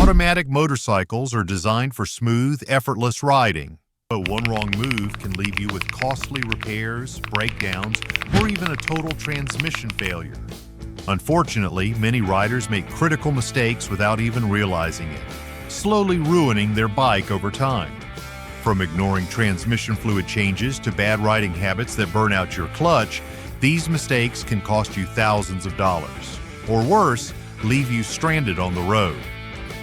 Automatic motorcycles are designed for smooth, effortless riding. But one wrong move can leave you with costly repairs, breakdowns, or even a total transmission failure. Unfortunately, many riders make critical mistakes without even realizing it, slowly ruining their bike over time. From ignoring transmission fluid changes to bad riding habits that burn out your clutch, these mistakes can cost you thousands of dollars. Or worse, leave you stranded on the road.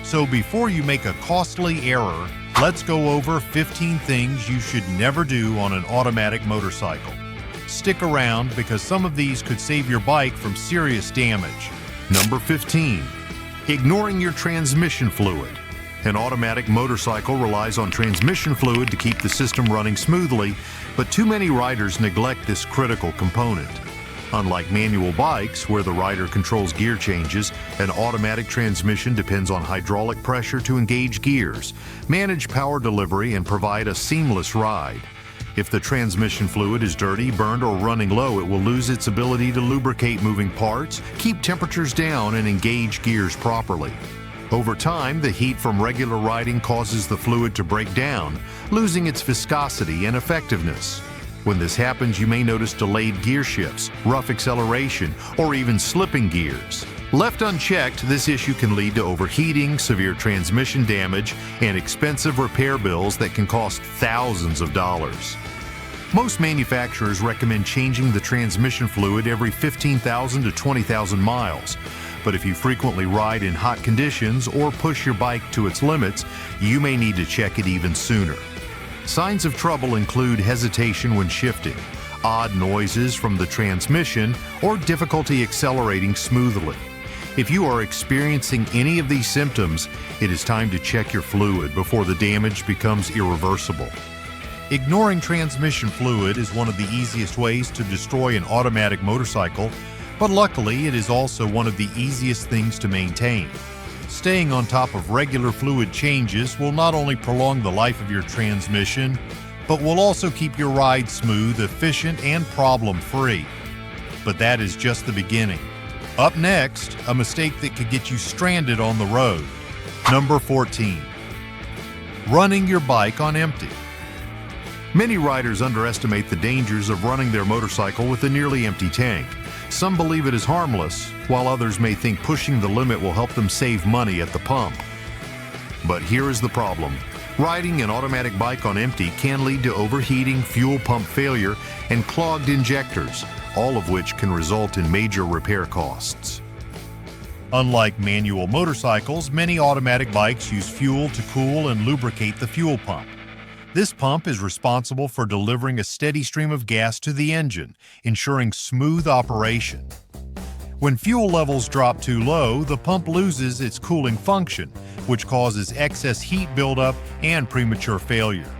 So before you make a costly error, let's go over 15 things you should never do on an automatic motorcycle. Stick around because some of these could save your bike from serious damage. Number 15. Ignoring your transmission fluid. An automatic motorcycle relies on transmission fluid to keep the system running smoothly, but too many riders neglect this critical component. Unlike manual bikes, where the rider controls gear changes, an automatic transmission depends on hydraulic pressure to engage gears, manage power delivery, and provide a seamless ride. If the transmission fluid is dirty, burned, or running low, it will lose its ability to lubricate moving parts, keep temperatures down, and engage gears properly. Over time, the heat from regular riding causes the fluid to break down, losing its viscosity and effectiveness. When this happens, you may notice delayed gear shifts, rough acceleration, or even slipping gears. Left unchecked, this issue can lead to overheating, severe transmission damage, and expensive repair bills that can cost thousands of dollars. Most manufacturers recommend changing the transmission fluid every 15,000 to 20,000 miles. But if you frequently ride in hot conditions or push your bike to its limits, you may need to check it even sooner. Signs of trouble include hesitation when shifting, odd noises from the transmission, or difficulty accelerating smoothly. If you are experiencing any of these symptoms, it is time to check your fluid before the damage becomes irreversible. Ignoring transmission fluid is one of the easiest ways to destroy an automatic motorcycle, but luckily it is also one of the easiest things to maintain. Staying on top of regular fluid changes will not only prolong the life of your transmission, but will also keep your ride smooth, efficient, and problem-free. But that is just the beginning. Up next, a mistake that could get you stranded on the road. Number 14. Running your bike on empty. Many riders underestimate the dangers of running their motorcycle with a nearly empty tank. Some believe it is harmless, while others may think pushing the limit will help them save money at the pump. But here is the problem. Riding an automatic bike on empty can lead to overheating, fuel pump failure, and clogged injectors, all of which can result in major repair costs. Unlike manual motorcycles, many automatic bikes use fuel to cool and lubricate the fuel pump. This pump is responsible for delivering a steady stream of gas to the engine, ensuring smooth operation. When fuel levels drop too low, the pump loses its cooling function, which causes excess heat buildup and premature failure.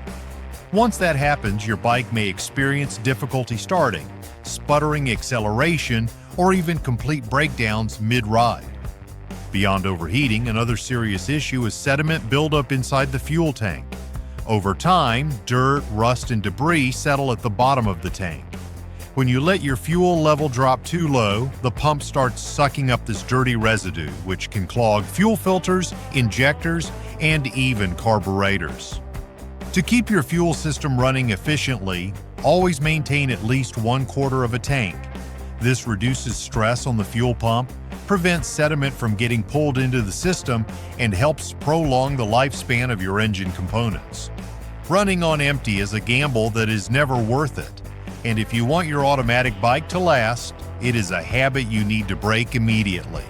Once that happens, your bike may experience difficulty starting, sputtering acceleration, or even complete breakdowns mid-ride. Beyond overheating, another serious issue is sediment buildup inside the fuel tank. Over time, dirt, rust, and debris settle at the bottom of the tank. When you let your fuel level drop too low, the pump starts sucking up this dirty residue, which can clog fuel filters, injectors, and even carburetors. To keep your fuel system running efficiently, always maintain at least 1/4 of a tank. This reduces stress on the fuel pump, prevents sediment from getting pulled into the system, and helps prolong the lifespan of your engine components. Running on empty is a gamble that is never worth it, and if you want your automatic bike to last, it is a habit you need to break immediately.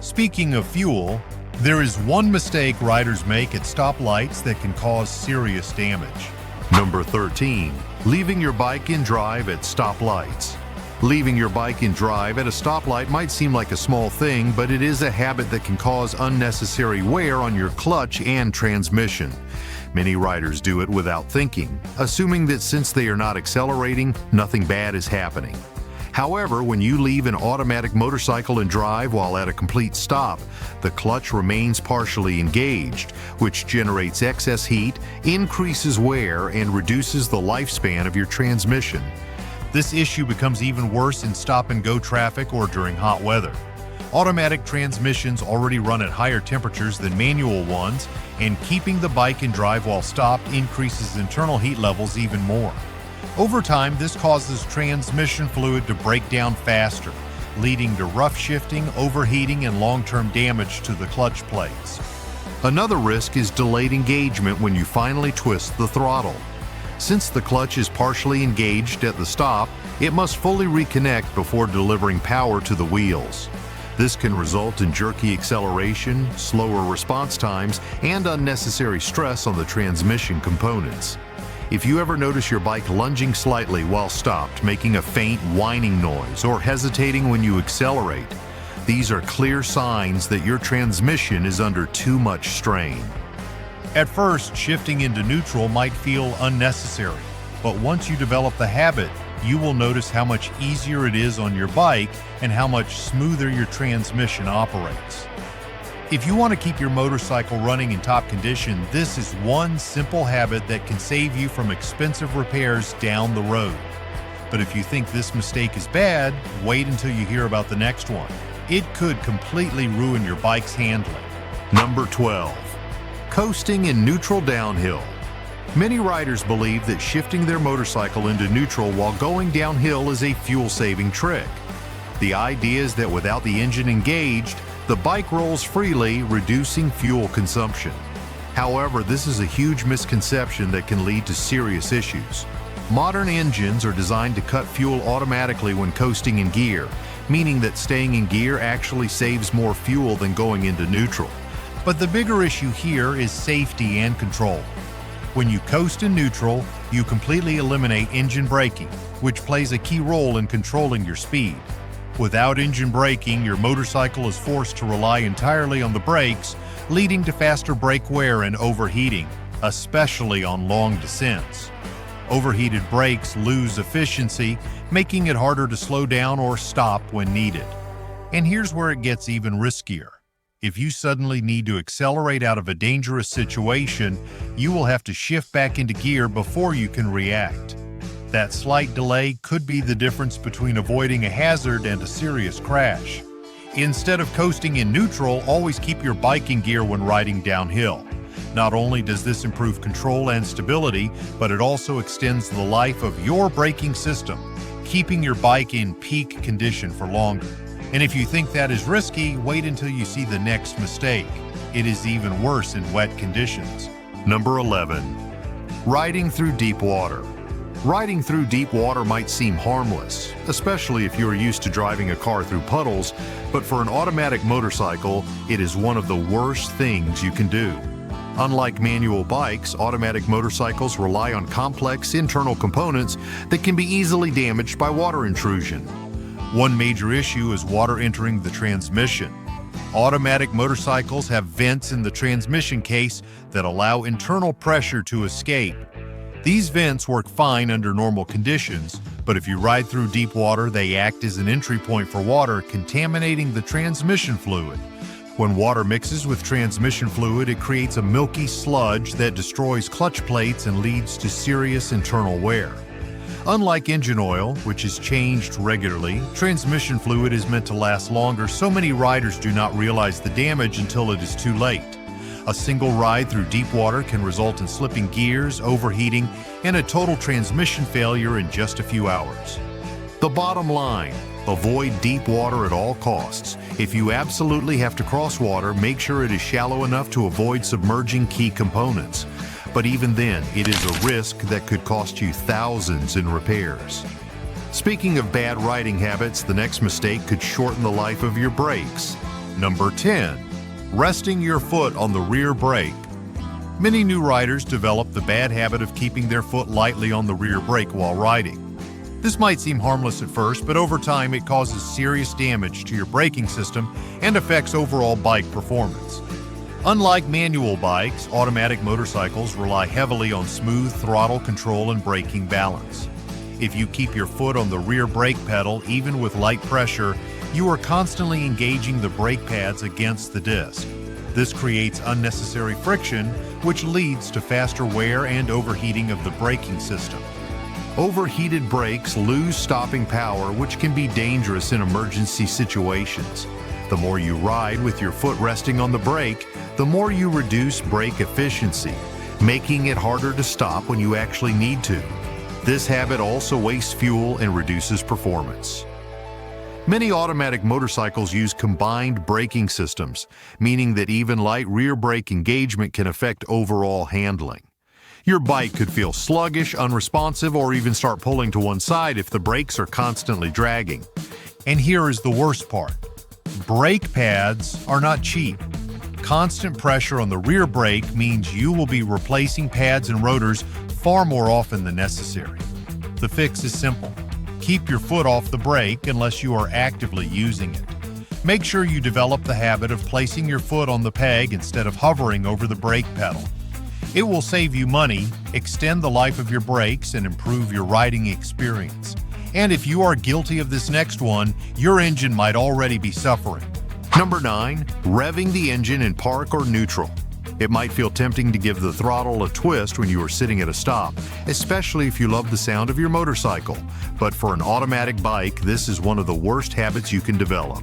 Speaking of fuel, there is one mistake riders make at stoplights that can cause serious damage. Number 13. Leaving your bike in drive at stoplights. Leaving your bike in drive at a stoplight might seem like a small thing, but it is a habit that can cause unnecessary wear on your clutch and transmission. Many riders do it without thinking, assuming that since they are not accelerating, nothing bad is happening. However, when you leave an automatic motorcycle in drive while at a complete stop, the clutch remains partially engaged, which generates excess heat, increases wear, and reduces the lifespan of your transmission. This issue becomes even worse in stop-and-go traffic or during hot weather. Automatic transmissions already run at higher temperatures than manual ones, and keeping the bike in drive while stopped increases internal heat levels even more. Over time, this causes transmission fluid to break down faster, leading to rough shifting, overheating, and long-term damage to the clutch plates. Another risk is delayed engagement when you finally twist the throttle. Since the clutch is partially engaged at the stop, it must fully reconnect before delivering power to the wheels. This can result in jerky acceleration, slower response times, and unnecessary stress on the transmission components. If you ever notice your bike lunging slightly while stopped, making a faint whining noise, or hesitating when you accelerate, these are clear signs that your transmission is under too much strain. At first, shifting into neutral might feel unnecessary, but once you develop the habit, you will notice how much easier it is on your bike and how much smoother your transmission operates. If you want to keep your motorcycle running in top condition, this is one simple habit that can save you from expensive repairs down the road. But if you think this mistake is bad, wait until you hear about the next one. It could completely ruin your bike's handling. Number 12. Coasting in neutral downhill. Many riders believe that shifting their motorcycle into neutral while going downhill is a fuel-saving trick. The idea is that without the engine engaged, the bike rolls freely, reducing fuel consumption. However, this is a huge misconception that can lead to serious issues. Modern engines are designed to cut fuel automatically when coasting in gear, meaning that staying in gear actually saves more fuel than going into neutral. But the bigger issue here is safety and control. When you coast in neutral, you completely eliminate engine braking, which plays a key role in controlling your speed. Without engine braking, your motorcycle is forced to rely entirely on the brakes, leading to faster brake wear and overheating, especially on long descents. Overheated brakes lose efficiency, making it harder to slow down or stop when needed. And here's where it gets even riskier. If you suddenly need to accelerate out of a dangerous situation, you will have to shift back into gear before you can react. That slight delay could be the difference between avoiding a hazard and a serious crash. Instead of coasting in neutral, always keep your bike in gear when riding downhill. Not only does this improve control and stability, but it also extends the life of your braking system, keeping your bike in peak condition for longer. And if you think that is risky, wait until you see the next mistake. It is even worse in wet conditions. Number 11. Riding through deep water. Riding through deep water might seem harmless, especially if you are used to driving a car through puddles, but for an automatic motorcycle, it is one of the worst things you can do. Unlike manual bikes, automatic motorcycles rely on complex internal components that can be easily damaged by water intrusion. One major issue is water entering the transmission. Automatic motorcycles have vents in the transmission case that allow internal pressure to escape. These vents work fine under normal conditions, but if you ride through deep water, they act as an entry point for water, contaminating the transmission fluid. When water mixes with transmission fluid, it creates a milky sludge that destroys clutch plates and leads to serious internal wear. Unlike engine oil, which is changed regularly, transmission fluid is meant to last longer, so many riders do not realize the damage until it is too late. A single ride through deep water can result in slipping gears, overheating, and a total transmission failure in just a few hours. The bottom line: avoid deep water at all costs. If you absolutely have to cross water, make sure it is shallow enough to avoid submerging key components. But even then, it is a risk that could cost you thousands in repairs. Speaking of bad riding habits, the next mistake could shorten the life of your brakes. Number 10. Resting your foot on the rear brake. Many new riders develop the bad habit of keeping their foot lightly on the rear brake while riding. This might seem harmless at first, but over time it causes serious damage to your braking system and affects overall bike performance. Unlike manual bikes, automatic motorcycles rely heavily on smooth throttle control and braking balance. If you keep your foot on the rear brake pedal, even with light pressure, you are constantly engaging the brake pads against the disc. This creates unnecessary friction, which leads to faster wear and overheating of the braking system. Overheated brakes lose stopping power, which can be dangerous in emergency situations. The more you ride with your foot resting on the brake, the more you reduce brake efficiency, making it harder to stop when you actually need to. This habit also wastes fuel and reduces performance. Many automatic motorcycles use combined braking systems, meaning that even light rear brake engagement can affect overall handling. Your bike could feel sluggish, unresponsive, or even start pulling to one side if the brakes are constantly dragging. And here is the worst part. Brake pads are not cheap. Constant pressure on the rear brake means you will be replacing pads and rotors far more often than necessary. The fix is simple. Keep your foot off the brake unless you are actively using it. Make sure you develop the habit of placing your foot on the peg instead of hovering over the brake pedal. It will save you money, extend the life of your brakes, and improve your riding experience. And if you are guilty of this next one, your engine might already be suffering. Number 9, revving the engine in park or neutral. It might feel tempting to give the throttle a twist when you are sitting at a stop, especially if you love the sound of your motorcycle. But for an automatic bike, this is one of the worst habits you can develop.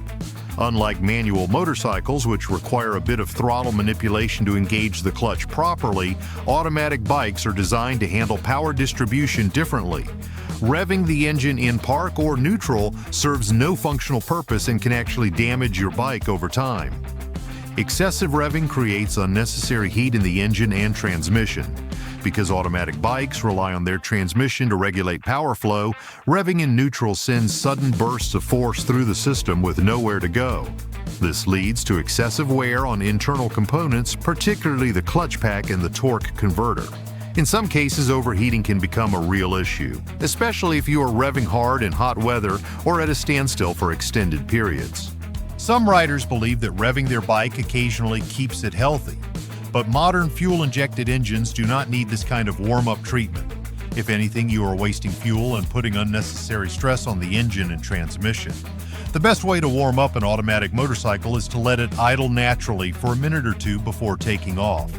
Unlike manual motorcycles, which require a bit of throttle manipulation to engage the clutch properly, automatic bikes are designed to handle power distribution differently. Revving the engine in park or neutral serves no functional purpose and can actually damage your bike over time. Excessive revving creates unnecessary heat in the engine and transmission. Because automatic bikes rely on their transmission to regulate power flow, revving in neutral sends sudden bursts of force through the system with nowhere to go. This leads to excessive wear on internal components, particularly the clutch pack and the torque converter. In some cases, overheating can become a real issue, especially if you are revving hard in hot weather or at a standstill for extended periods. Some riders believe that revving their bike occasionally keeps it healthy, but modern fuel-injected engines do not need this kind of warm-up treatment. If anything, you are wasting fuel and putting unnecessary stress on the engine and transmission. The best way to warm up an automatic motorcycle is to let it idle naturally for a minute or two before taking off.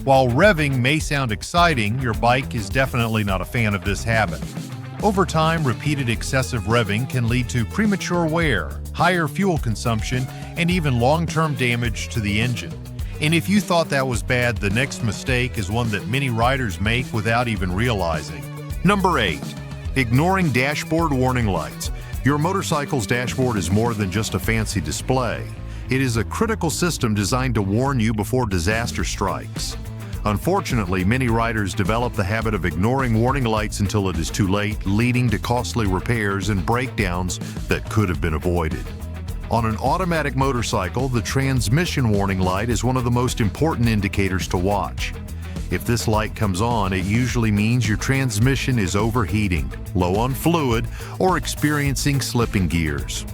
While revving may sound exciting, your bike is definitely not a fan of this habit. Over time, repeated excessive revving can lead to premature wear, higher fuel consumption, and even long-term damage to the engine. And if you thought that was bad, the next mistake is one that many riders make without even realizing. Number 8, ignoring dashboard warning lights. Your motorcycle's dashboard is more than just a fancy display. It is a critical system designed to warn you before disaster strikes. Unfortunately, many riders develop the habit of ignoring warning lights until it is too late, leading to costly repairs and breakdowns that could have been avoided. On an automatic motorcycle, the transmission warning light is one of the most important indicators to watch. If this light comes on, it usually means your transmission is overheating, low on fluid, or experiencing slipping gears.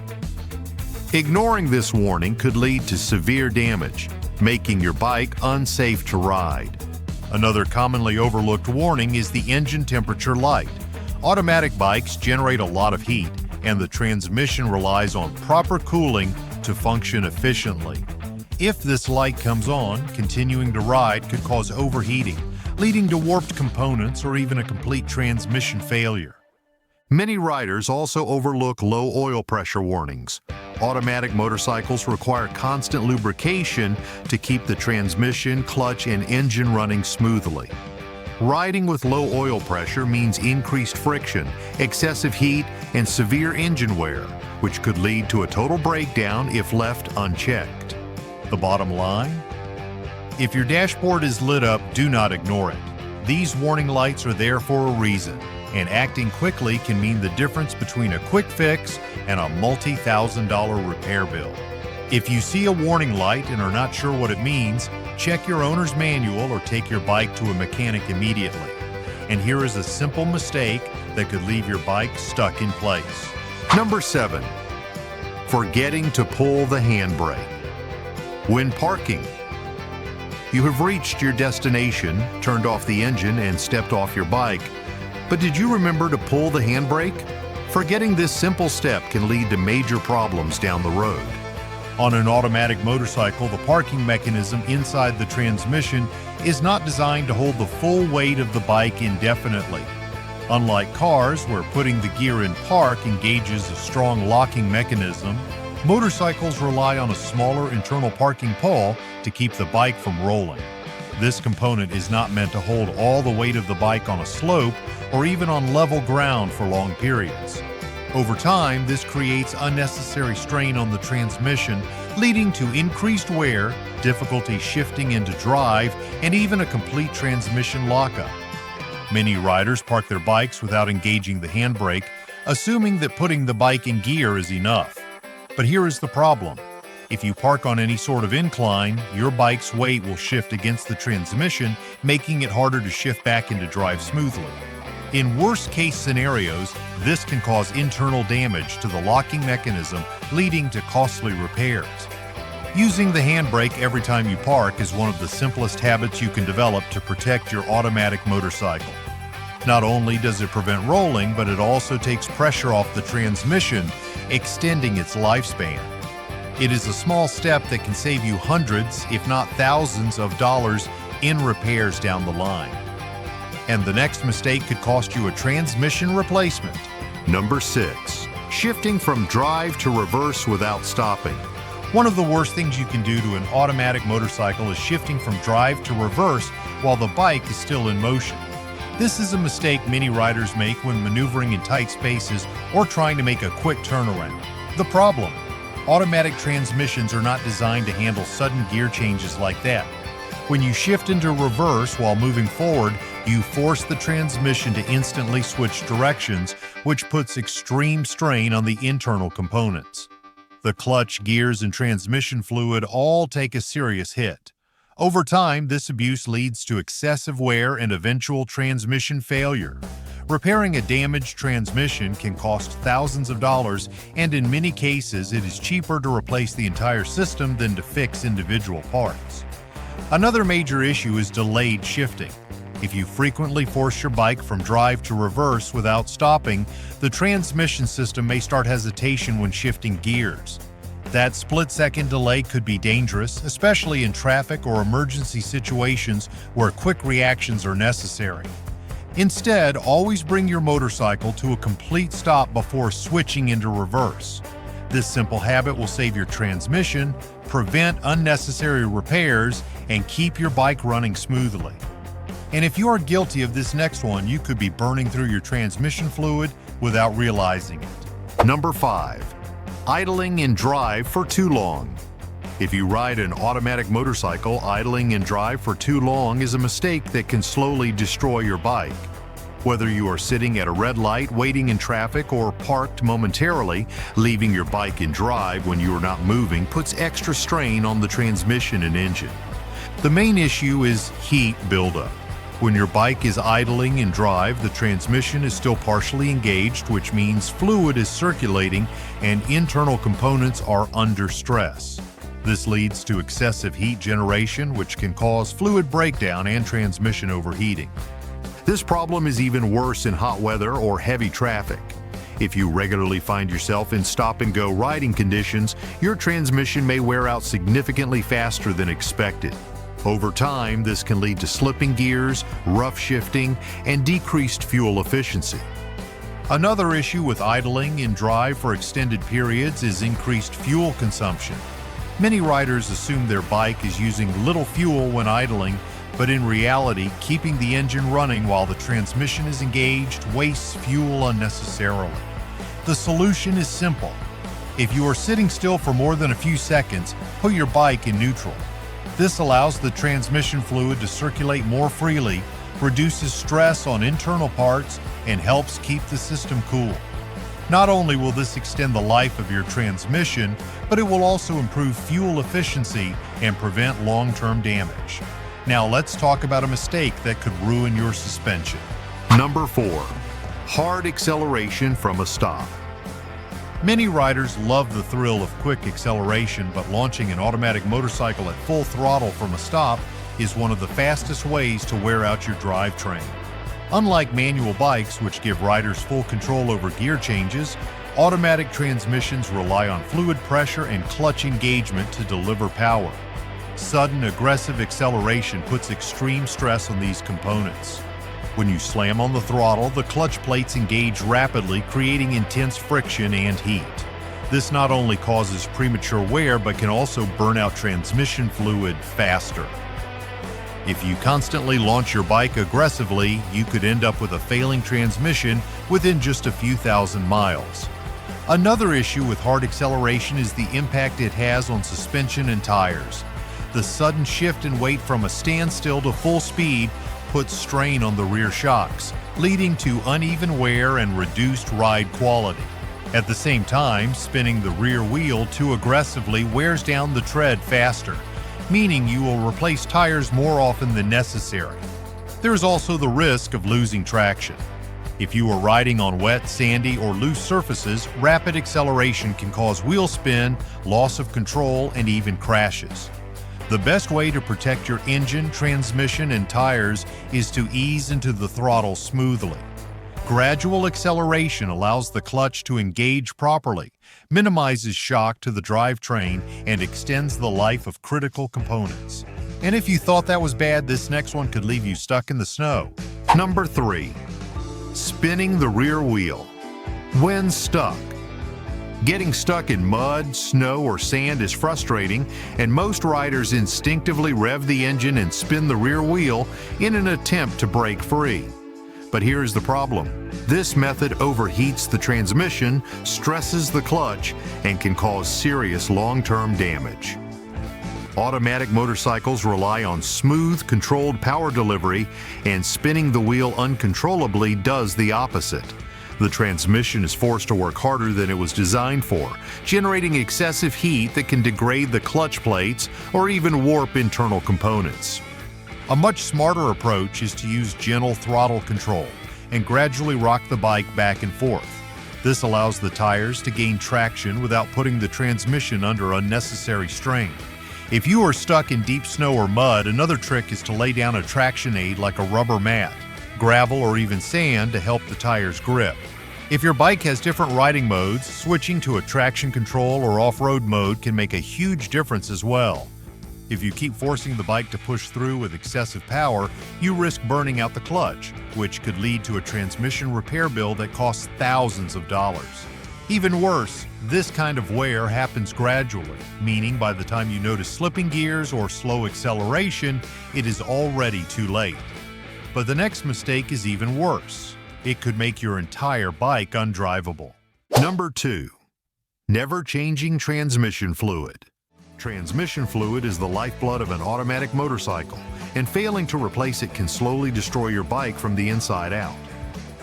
Ignoring this warning could lead to severe damage, making your bike unsafe to ride. Another commonly overlooked warning is the engine temperature light. Automatic bikes generate a lot of heat, and the transmission relies on proper cooling to function efficiently. If this light comes on, continuing to ride could cause overheating, leading to warped components or even a complete transmission failure. Many riders also overlook low oil pressure warnings. Automatic motorcycles require constant lubrication to keep the transmission, clutch, and engine running smoothly. Riding with low oil pressure means increased friction, excessive heat, and severe engine wear, which could lead to a total breakdown if left unchecked. The bottom line? If your dashboard is lit up, do not ignore it. These warning lights are there for a reason, and acting quickly can mean the difference between a quick fix and a multi-thousand-dollar repair bill. If you see a warning light and are not sure what it means, check your owner's manual or take your bike to a mechanic immediately. And here is a simple mistake that could leave your bike stuck in place. Number 7, forgetting to pull the handbrake. When parking, you have reached your destination, turned off the engine, and stepped off your bike. But did you remember to pull the handbrake? Forgetting this simple step can lead to major problems down the road. On an automatic motorcycle, the parking mechanism inside the transmission is not designed to hold the full weight of the bike indefinitely. Unlike cars, where putting the gear in park engages a strong locking mechanism, Motorcycles rely on a smaller internal parking pole to keep the bike from rolling. This component is not meant to hold all the weight of the bike on a slope or even on level ground for long periods. Over time, this creates unnecessary strain on the transmission, leading to increased wear, difficulty shifting into drive, and even a complete transmission lockup. Many riders park their bikes without engaging the handbrake, assuming that putting the bike in gear is enough. But here is the problem. If you park on any sort of incline, your bike's weight will shift against the transmission, making it harder to shift back into drive smoothly. In worst-case scenarios, this can cause internal damage to the locking mechanism, leading to costly repairs. Using the handbrake every time you park is one of the simplest habits you can develop to protect your automatic motorcycle. Not only does it prevent rolling, but it also takes pressure off the transmission, extending its lifespan. It is a small step that can save you hundreds, if not thousands of dollars in repairs down the line. And the next mistake could cost you a transmission replacement. Number 6. Shifting from drive to reverse without stopping. One of the worst things you can do to an automatic motorcycle is shifting from drive to reverse while the bike is still in motion. This is a mistake many riders make when maneuvering in tight spaces or trying to make a quick turnaround. The problem: automatic transmissions are not designed to handle sudden gear changes like that. When you shift into reverse while moving forward, you force the transmission to instantly switch directions, which puts extreme strain on the internal components. The clutch, gears, and transmission fluid all take a serious hit. Over time, this abuse leads to excessive wear and eventual transmission failure. Repairing a damaged transmission can cost thousands of dollars, and in many cases, it is cheaper to replace the entire system than to fix individual parts. Another major issue is delayed shifting. If you frequently force your bike from drive to reverse without stopping, the transmission system may start hesitation when shifting gears. That split-second delay could be dangerous, especially in traffic or emergency situations where quick reactions are necessary. Instead, always bring your motorcycle to a complete stop before switching into reverse. This simple habit will save your transmission, prevent unnecessary repairs, and keep your bike running smoothly. And if you are guilty of this next one, you could be burning through your transmission fluid without realizing it. Number 5. Idling in drive for too long. If you ride an automatic motorcycle, idling in drive for too long is a mistake that can slowly destroy your bike. Whether you are sitting at a red light, waiting in traffic, or parked momentarily, leaving your bike in drive when you are not moving puts extra strain on the transmission and engine. The main issue is heat buildup. When your bike is idling in drive, the transmission is still partially engaged, which means fluid is circulating and internal components are under stress. This leads to excessive heat generation, which can cause fluid breakdown and transmission overheating. This problem is even worse in hot weather or heavy traffic. If you regularly find yourself in stop-and-go riding conditions, your transmission may wear out significantly faster than expected. Over time, this can lead to slipping gears, rough shifting, and decreased fuel efficiency. Another issue with idling in drive for extended periods is increased fuel consumption. Many riders assume their bike is using little fuel when idling, but in reality, keeping the engine running while the transmission is engaged wastes fuel unnecessarily. The solution is simple. If you are sitting still for more than a few seconds, put your bike in neutral. This allows the transmission fluid to circulate more freely, reduces stress on internal parts, and helps keep the system cool. Not only will this extend the life of your transmission, but it will also improve fuel efficiency and prevent long-term damage. Now let's talk about a mistake that could ruin your suspension. Number 4. Hard acceleration from a stop. Many riders love the thrill of quick acceleration, but launching an automatic motorcycle at full throttle from a stop is one of the fastest ways to wear out your drivetrain. Unlike manual bikes, which give riders full control over gear changes, automatic transmissions rely on fluid pressure and clutch engagement to deliver power. Sudden, aggressive acceleration puts extreme stress on these components. When you slam on the throttle, the clutch plates engage rapidly, creating intense friction and heat. This not only causes premature wear but can also burn out transmission fluid faster. If you constantly launch your bike aggressively, you could end up with a failing transmission within just a few thousand miles. Another issue with hard acceleration is the impact it has on suspension and tires. The sudden shift in weight from a standstill to full speed puts strain on the rear shocks, leading to uneven wear and reduced ride quality. At the same time, spinning the rear wheel too aggressively wears down the tread faster, meaning you will replace tires more often than necessary. There is also the risk of losing traction. If you are riding on wet, sandy, or loose surfaces, rapid acceleration can cause wheel spin, loss of control, and even crashes. The best way to protect your engine, transmission, and tires is to ease into the throttle smoothly. Gradual acceleration allows the clutch to engage properly, minimizes shock to the drivetrain, and extends the life of critical components. And if you thought that was bad, this next one could leave you stuck in the snow. Number 3. Spinning the rear wheel. When stuck. Getting stuck in mud, snow, or sand is frustrating, and most riders instinctively rev the engine and spin the rear wheel in an attempt to break free. But here is the problem. This method overheats the transmission, stresses the clutch, and can cause serious long-term damage. Automatic motorcycles rely on smooth, controlled power delivery, and spinning the wheel uncontrollably does the opposite. The transmission is forced to work harder than it was designed for, generating excessive heat that can degrade the clutch plates or even warp internal components. A much smarter approach is to use gentle throttle control and gradually rock the bike back and forth. This allows the tires to gain traction without putting the transmission under unnecessary strain. If you are stuck in deep snow or mud, another trick is to lay down a traction aid like a rubber mat, gravel, or even sand to help the tires grip. If your bike has different riding modes, switching to a traction control or off-road mode can make a huge difference as well. If you keep forcing the bike to push through with excessive power, you risk burning out the clutch, which could lead to a transmission repair bill that costs thousands of dollars. Even worse, this kind of wear happens gradually, meaning by the time you notice slipping gears or slow acceleration, it is already too late. But the next mistake is even worse. It could make your entire bike undrivable. Number 2. Never changing transmission fluid. Transmission fluid is the lifeblood of an automatic motorcycle, and failing to replace it can slowly destroy your bike from the inside out.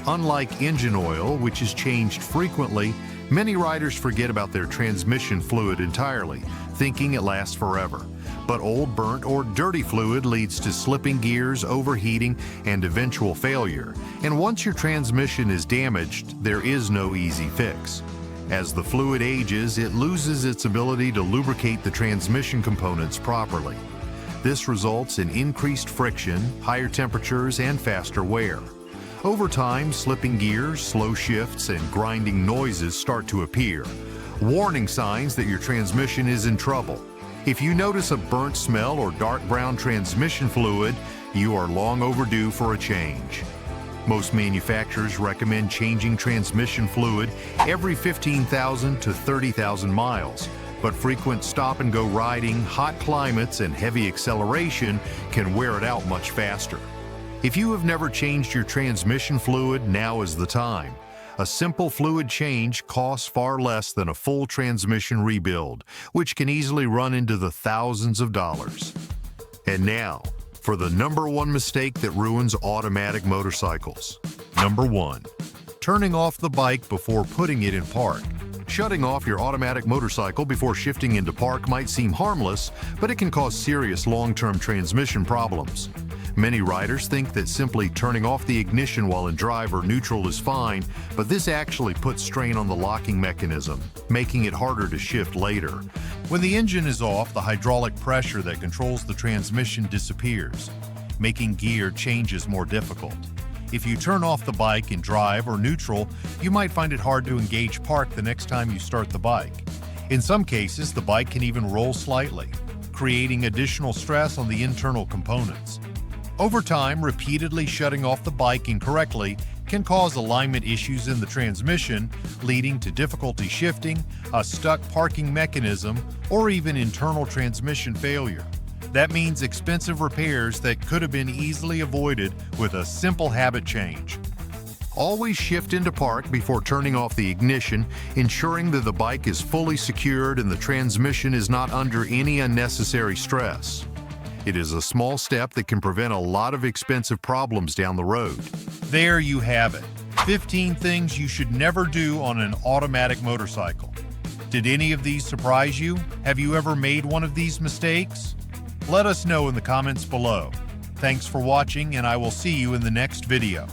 Unlike engine oil, which is changed frequently, many riders forget about their transmission fluid entirely, thinking it lasts forever. But old, burnt, or dirty fluid leads to slipping gears, overheating, and eventual failure. And once your transmission is damaged, there is no easy fix. As the fluid ages, it loses its ability to lubricate the transmission components properly. This results in increased friction, higher temperatures, and faster wear. Over time, slipping gears, slow shifts, and grinding noises start to appear, warning signs that your transmission is in trouble. If you notice a burnt smell or dark brown transmission fluid, you are long overdue for a change. Most manufacturers recommend changing transmission fluid every 15,000 to 30,000 miles, but frequent stop-and-go riding, hot climates, and heavy acceleration can wear it out much faster. If you have never changed your transmission fluid, now is the time. A simple fluid change costs far less than a full transmission rebuild, which can easily run into the thousands of dollars. And now, for the number 1 mistake that ruins automatic motorcycles. Number 1. Turning off the bike before putting it in park. Shutting off your automatic motorcycle before shifting into park might seem harmless, but it can cause serious long-term transmission problems. Many riders think that simply turning off the ignition while in drive or neutral is fine, but this actually puts strain on the locking mechanism, making it harder to shift later. When the engine is off, the hydraulic pressure that controls the transmission disappears, making gear changes more difficult. If you turn off the bike in drive or neutral, you might find it hard to engage park the next time you start the bike. In some cases, the bike can even roll slightly, creating additional stress on the internal components. Over time, repeatedly shutting off the bike incorrectly can cause alignment issues in the transmission, leading to difficulty shifting, a stuck parking mechanism, or even internal transmission failure. That means expensive repairs that could have been easily avoided with a simple habit change. Always shift into park before turning off the ignition, ensuring that the bike is fully secured and the transmission is not under any unnecessary stress. It is a small step that can prevent a lot of expensive problems down the road. There you have it. 15 things you should never do on an automatic motorcycle. Did any of these surprise you? Have you ever made one of these mistakes? Let us know in the comments below. Thanks for watching, and I will see you in the next video.